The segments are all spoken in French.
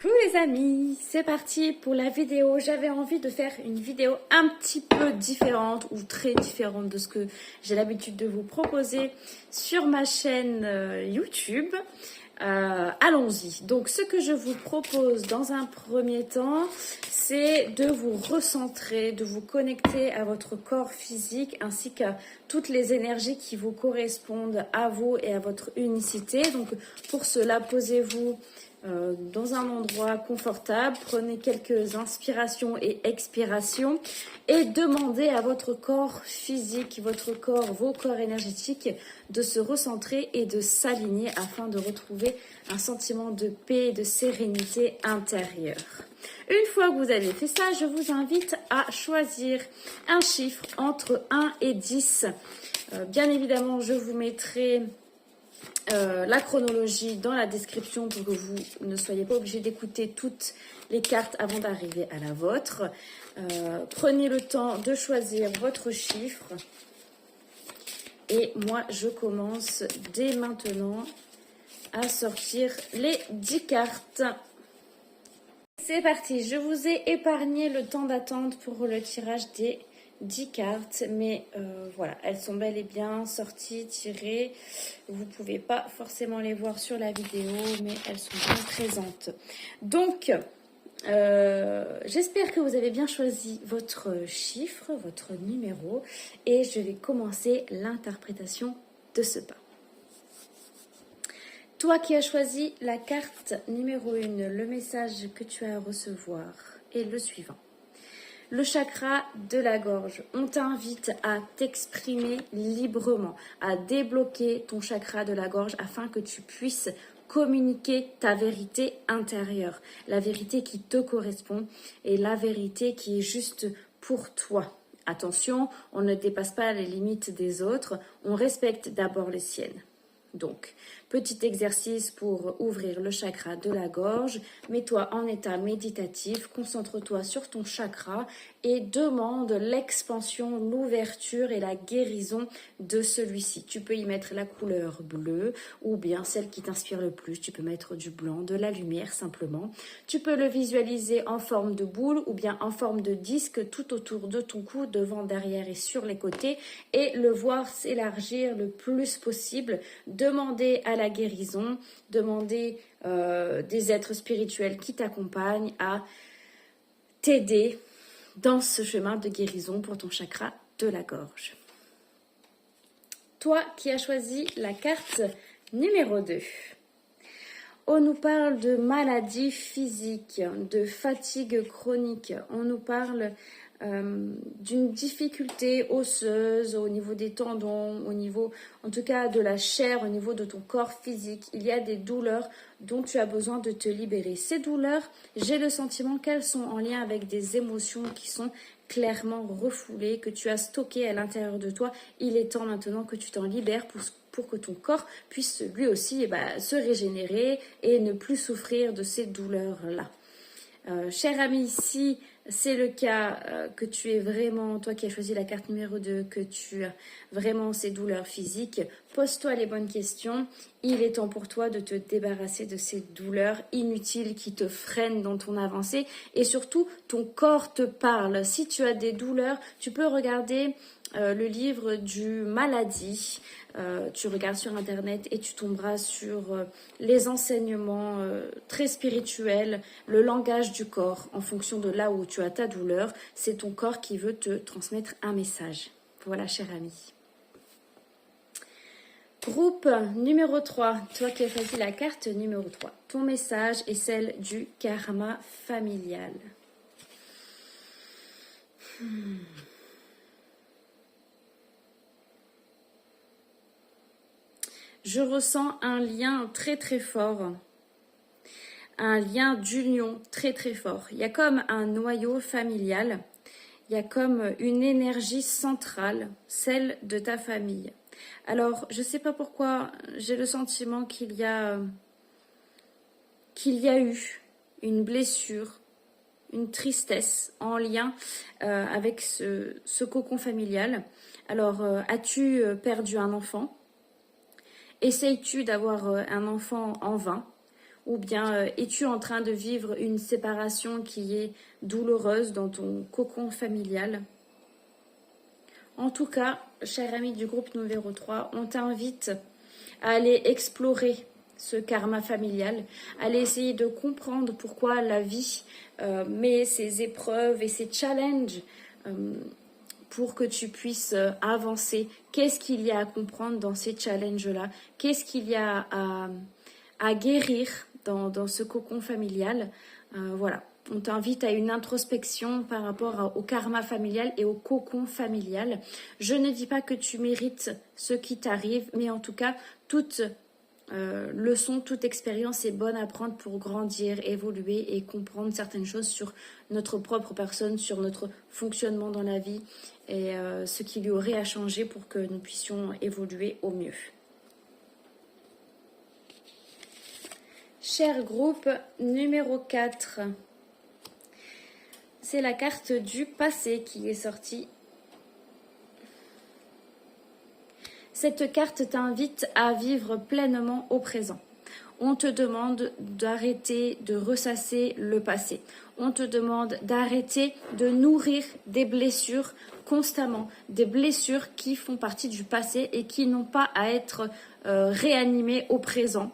Coucou les amis, c'est parti pour la vidéo. J'avais envie de faire une vidéo un petit peu différente ou très différente de ce que j'ai l'habitude de vous proposer sur ma chaîne YouTube. Allons-y. Donc ce que je vous propose dans un premier temps, c'est de vous recentrer, de vous connecter à votre corps physique ainsi qu'à toutes les énergies qui vous correspondent à vous et à votre unicité. Donc pour cela, posez-vous dans un endroit confortable, prenez quelques inspirations et expirations et demandez à votre corps physique, votre corps, vos corps énergétiques de se recentrer et de s'aligner afin de retrouver un sentiment de paix et de sérénité intérieure. Une fois que vous avez fait ça, je vous invite à choisir un chiffre entre 1 et 10. Bien évidemment, je vous mettrai la chronologie dans la description pour que vous ne soyez pas obligés d'écouter toutes les cartes avant d'arriver à la vôtre. Prenez le temps de choisir votre chiffre. Et moi, je commence dès maintenant à sortir les 10 cartes. C'est parti, je vous ai épargné le temps d'attente pour le tirage des 10 cartes, mais voilà, elles sont bel et bien sorties, tirées. Vous ne pouvez pas forcément les voir sur la vidéo, mais elles sont bien présentes. Donc, j'espère que vous avez bien choisi votre chiffre, votre numéro, et je vais commencer l'interprétation de ce pas. Toi qui as choisi la carte numéro 1, le message que tu as à recevoir est le suivant. Le chakra de la gorge. On t'invite à t'exprimer librement, à débloquer ton chakra de la gorge afin que tu puisses communiquer ta vérité intérieure, la vérité qui te correspond et la vérité qui est juste pour toi. Attention, on ne dépasse pas les limites des autres, on respecte d'abord les siennes. Donc, petit exercice pour ouvrir le chakra de la gorge. Mets-toi en état méditatif, concentre-toi sur ton chakra et demande l'expansion, l'ouverture et la guérison de celui-ci. Tu peux y mettre la couleur bleue ou bien celle qui t'inspire le plus. Tu peux mettre du blanc, de la lumière simplement. Tu peux le visualiser en forme de boule ou bien en forme de disque tout autour de ton cou, devant, derrière et sur les côtés et le voir s'élargir le plus possible. Demandez à la guérison, demandez des êtres spirituels qui t'accompagnent à t'aider dans ce chemin de guérison pour ton chakra de la gorge. Toi qui as choisi la carte numéro 2. On nous parle de maladies physiques, de fatigue chronique. On nous parle d'une difficulté osseuse au niveau des tendons, au niveau en tout cas de la chair, au niveau de ton corps physique. Il y a des douleurs dont tu as besoin de te libérer. Ces douleurs, j'ai le sentiment qu'elles sont en lien avec des émotions qui sont clairement refoulées, que tu as stockées à l'intérieur de toi. Il est temps maintenant que tu t'en libères pour que ton corps puisse lui aussi se régénérer et ne plus souffrir de ces douleurs-là. Cher ami, ici, c'est le cas que tu es vraiment, toi qui as choisi la carte numéro 2, que tu as vraiment ces douleurs physiques, pose-toi les bonnes questions. Il est temps pour toi de te débarrasser de ces douleurs inutiles qui te freinent dans ton avancée et surtout, ton corps te parle. Si tu as des douleurs, tu peux regarder le livre du Maladie. Tu regardes sur internet et tu tomberas sur les enseignements très spirituels, le langage du corps en fonction de là où tu as ta douleur. C'est ton corps qui veut te transmettre un message. Voilà, cher ami. Groupe numéro 3, toi qui as choisi la carte numéro 3. Ton message est celle du karma familial. Je ressens un lien très très fort, un lien d'union très très fort. Il y a comme un noyau familial, il y a comme une énergie centrale, celle de ta famille. Alors, je ne sais pas pourquoi, j'ai le sentiment qu'il y a eu une blessure, une tristesse en lien avec ce cocon familial. Alors, as-tu perdu un enfant ? Essayes-tu d'avoir un enfant en vain ? Ou bien es-tu en train de vivre une séparation qui est douloureuse dans ton cocon familial? En tout cas, cher ami du groupe numéro 3, on t'invite à aller explorer ce karma familial, à aller essayer de comprendre pourquoi la vie met ses épreuves et ses challenges pour que tu puisses avancer. Qu'est-ce qu'il y a à comprendre dans ces challenges-là? Qu'est-ce qu'il y a à guérir dans ce cocon familial? Voilà. On t'invite à une introspection par rapport au karma familial et au cocon familial. Je ne dis pas que tu mérites ce qui t'arrive, mais en tout cas, toute leçon, toute expérience est bonne à prendre pour grandir, évoluer et comprendre certaines choses sur notre propre personne, sur notre fonctionnement dans la vie et ce qu'il y aurait à changer pour que nous puissions évoluer au mieux. Cher groupe numéro 4, c'est la carte du passé qui est sortie. Cette carte t'invite à vivre pleinement au présent. On te demande d'arrêter de ressasser le passé. On te demande d'arrêter de nourrir des blessures constamment, des blessures qui font partie du passé et qui n'ont pas à être réanimées au présent.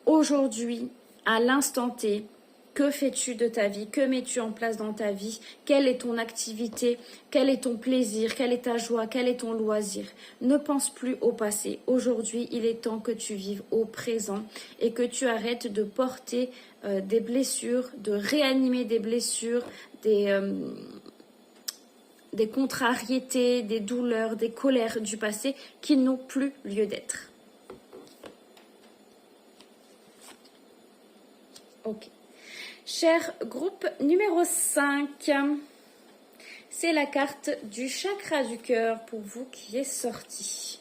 Aujourd'hui, à l'instant T, que fais-tu de ta vie? Que mets-tu en place dans ta vie? Quelle est ton activité? Quel est ton plaisir? Quelle est ta joie? Quel est ton loisir? Ne pense plus au passé. Aujourd'hui, il est temps que tu vives au présent et que tu arrêtes de porter des blessures, de réanimer des blessures, des contrariétés, des douleurs, des colères du passé qui n'ont plus lieu d'être. Ok. Cher groupe numéro 5, c'est la carte du chakra du cœur pour vous qui est sortie.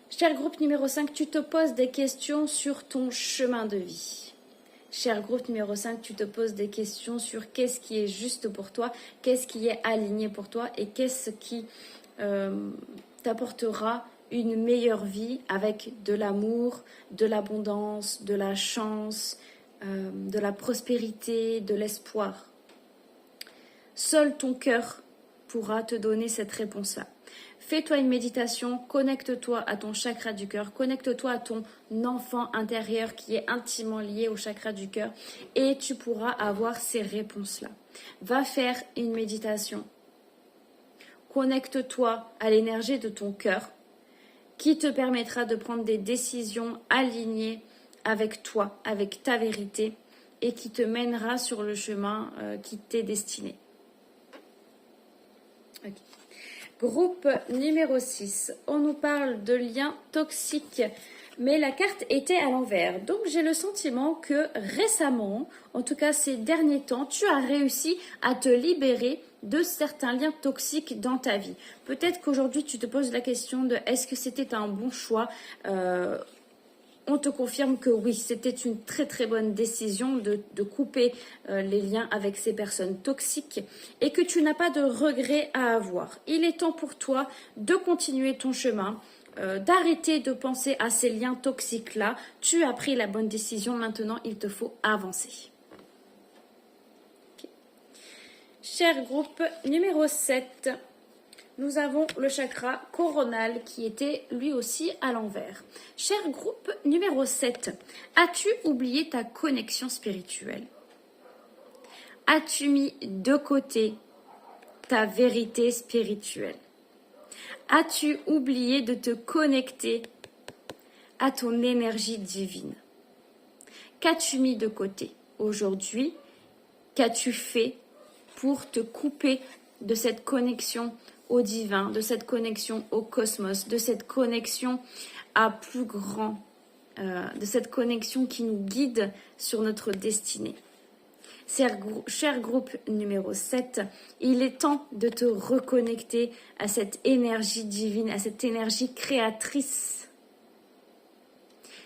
Cher groupe numéro 5, tu te poses des questions sur ton chemin de vie. Cher groupe numéro 5, tu te poses des questions sur qu'est-ce qui est juste pour toi, qu'est-ce qui est aligné pour toi et qu'est-ce qui t'apportera une meilleure vie avec de l'amour, de l'abondance, de la chance, de la prospérité, de l'espoir. Seul ton cœur pourra te donner cette réponse-là. Fais-toi une méditation, connecte-toi à ton chakra du cœur, connecte-toi à ton enfant intérieur qui est intimement lié au chakra du cœur et tu pourras avoir ces réponses-là. Va faire une méditation. Connecte-toi à l'énergie de ton cœur qui te permettra de prendre des décisions alignées avec toi, avec ta vérité et qui te mènera sur le chemin qui t'est destiné. Okay. Groupe numéro 6, on nous parle de liens toxiques, mais la carte était à l'envers. Donc j'ai le sentiment que récemment, en tout cas ces derniers temps, tu as réussi à te libérer de certains liens toxiques dans ta vie. Peut-être qu'aujourd'hui tu te poses la question de est-ce que c'était un bon choix? On te confirme que oui, c'était une très très bonne décision de couper les liens avec ces personnes toxiques et que tu n'as pas de regrets à avoir. Il est temps pour toi de continuer ton chemin, d'arrêter de penser à ces liens toxiques-là. Tu as pris la bonne décision, maintenant il te faut avancer. Okay. Cher groupe numéro 7. Nous avons le chakra coronal qui était lui aussi à l'envers. Cher groupe numéro 7, as-tu oublié ta connexion spirituelle? As-tu mis de côté ta vérité spirituelle? As-tu oublié de te connecter à ton énergie divine? Qu'as-tu mis de côté aujourd'hui? Qu'as-tu fait pour te couper de cette connexion au divin, de cette connexion au cosmos, de cette connexion à plus grand, de cette connexion qui nous guide sur notre destinée? Cher groupe numéro 7, il est temps de te reconnecter à cette énergie divine, à cette énergie créatrice.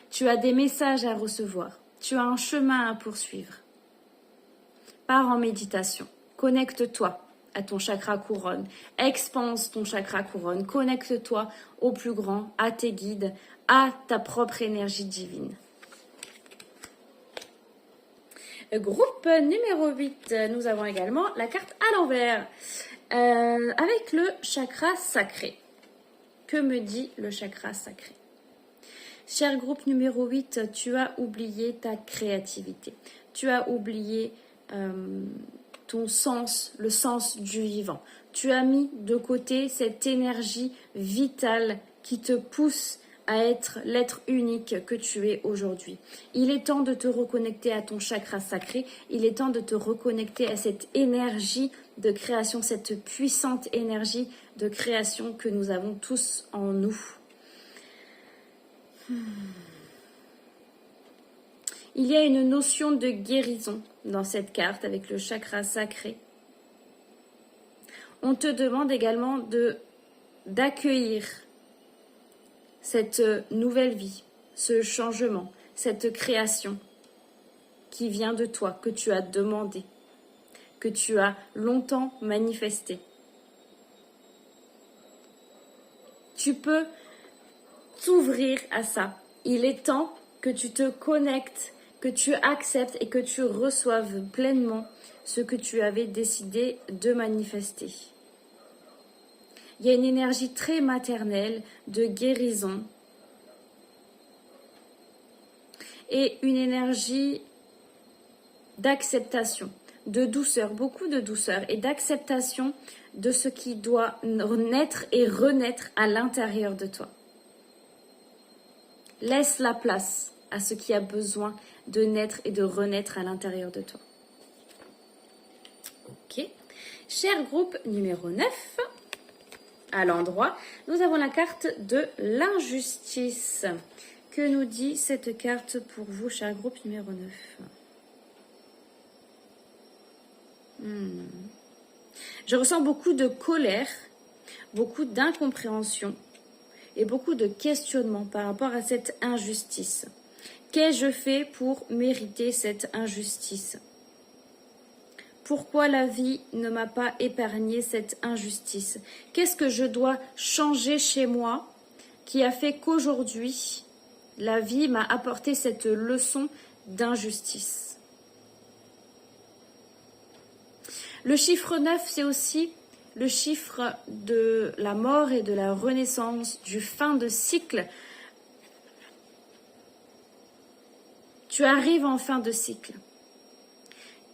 Tu as des messages à recevoir, tu as un chemin à poursuivre. Pars en méditation, connecte-toi à ton chakra couronne. Expanse ton chakra couronne. Connecte-toi au plus grand, à tes guides, à ta propre énergie divine. Groupe numéro 8, nous avons également la carte à l'envers avec le chakra sacré. Que me dit le chakra sacré? Cher groupe numéro 8, tu as oublié ta créativité. Tu as oublié ton sens, le sens du vivant. Tu as mis de côté cette énergie vitale qui te pousse à être l'être unique que tu es aujourd'hui. Il est temps de te reconnecter à ton chakra sacré. Il est temps de te reconnecter à cette énergie de création, cette puissante énergie de création que nous avons tous en nous. Il y a une notion de guérison dans cette carte avec le chakra sacré. On te demande également d'accueillir cette nouvelle vie, ce changement, cette création qui vient de toi, que tu as demandé, que tu as longtemps manifesté. Tu peux t'ouvrir à ça. Il est temps que tu te connectes, que tu acceptes et que tu reçoives pleinement ce que tu avais décidé de manifester. Il y a une énergie très maternelle de guérison et une énergie d'acceptation, de douceur, beaucoup de douceur et d'acceptation de ce qui doit naître et renaître à l'intérieur de toi. Laisse la place à ce qui a besoin de naître et de renaître à l'intérieur de toi. Ok. Cher groupe numéro 9, à l'endroit, nous avons la carte de l'injustice. Que nous dit cette carte pour vous, cher groupe numéro 9? Je ressens beaucoup de colère, beaucoup d'incompréhension et beaucoup de questionnement par rapport à cette injustice. Qu'ai-je fait pour mériter cette injustice? Pourquoi la vie ne m'a pas épargné cette injustice? Qu'est-ce que je dois changer chez moi qui a fait qu'aujourd'hui, la vie m'a apporté cette leçon d'injustice? Le chiffre 9, c'est aussi le chiffre de la mort et de la renaissance, du fin de cycle. Tu arrives en fin de cycle.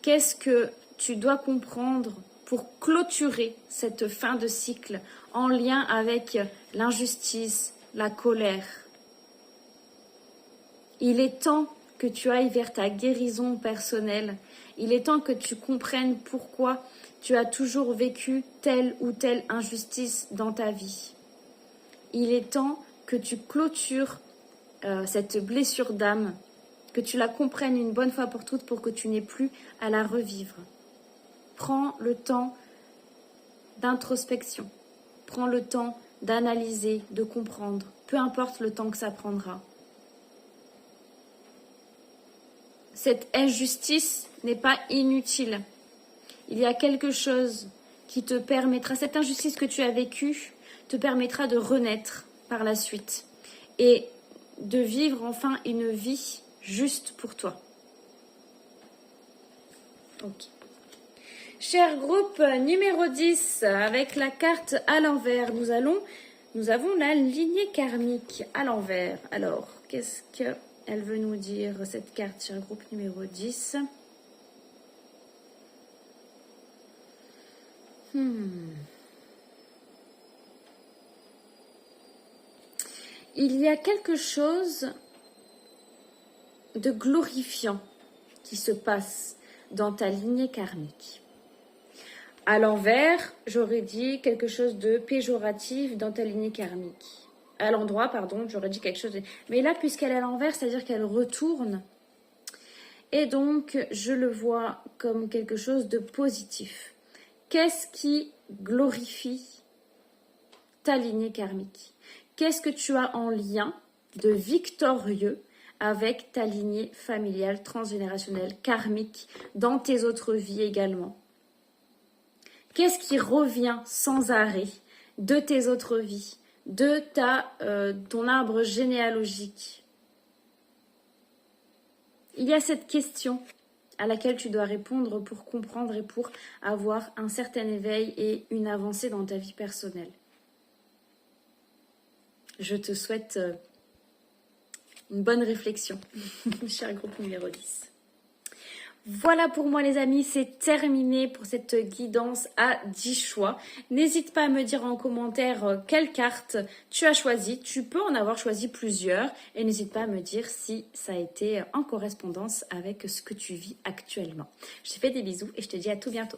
Qu'est-ce que tu dois comprendre pour clôturer cette fin de cycle en lien avec l'injustice, la colère? Il est temps que tu ailles vers ta guérison personnelle. Il est temps que tu comprennes pourquoi tu as toujours vécu telle ou telle injustice dans ta vie. Il est temps que tu clôtures cette blessure d'âme, que tu la comprennes une bonne fois pour toutes pour que tu n'aies plus à la revivre. Prends le temps d'introspection. Prends le temps d'analyser, de comprendre, peu importe le temps que ça prendra. Cette injustice n'est pas inutile. Il y a quelque chose qui te permettra, cette injustice que tu as vécue, te permettra de renaître par la suite et de vivre enfin une vie juste pour toi. Ok. Cher groupe numéro 10, avec la carte à l'envers, nous avons la lignée karmique à l'envers. Alors, qu'est-ce qu'elle veut nous dire, cette carte, cher groupe numéro 10? Il y a quelque chose de glorifiant qui se passe dans ta lignée karmique. À l'envers, j'aurais dit quelque chose de péjoratif dans ta lignée karmique. À l'endroit, pardon, j'aurais dit quelque chose de... Mais là, puisqu'elle est à l'envers, c'est-à-dire qu'elle retourne. Et donc, je le vois comme quelque chose de positif. Qu'est-ce qui glorifie ta lignée karmique? Qu'est-ce que tu as en lien de victorieux avec ta lignée familiale, transgénérationnelle, karmique, dans tes autres vies également? Qu'est-ce qui revient sans arrêt de tes autres vies, de ton arbre généalogique? Il y a cette question à laquelle tu dois répondre pour comprendre et pour avoir un certain éveil et une avancée dans ta vie personnelle. Je te souhaite une bonne réflexion, cher groupe numéro 10. Voilà pour moi les amis, c'est terminé pour cette guidance à 10 choix. N'hésite pas à me dire en commentaire quelle carte tu as choisi. Tu peux en avoir choisi plusieurs et n'hésite pas à me dire si ça a été en correspondance avec ce que tu vis actuellement. Je te fais des bisous et je te dis à tout bientôt.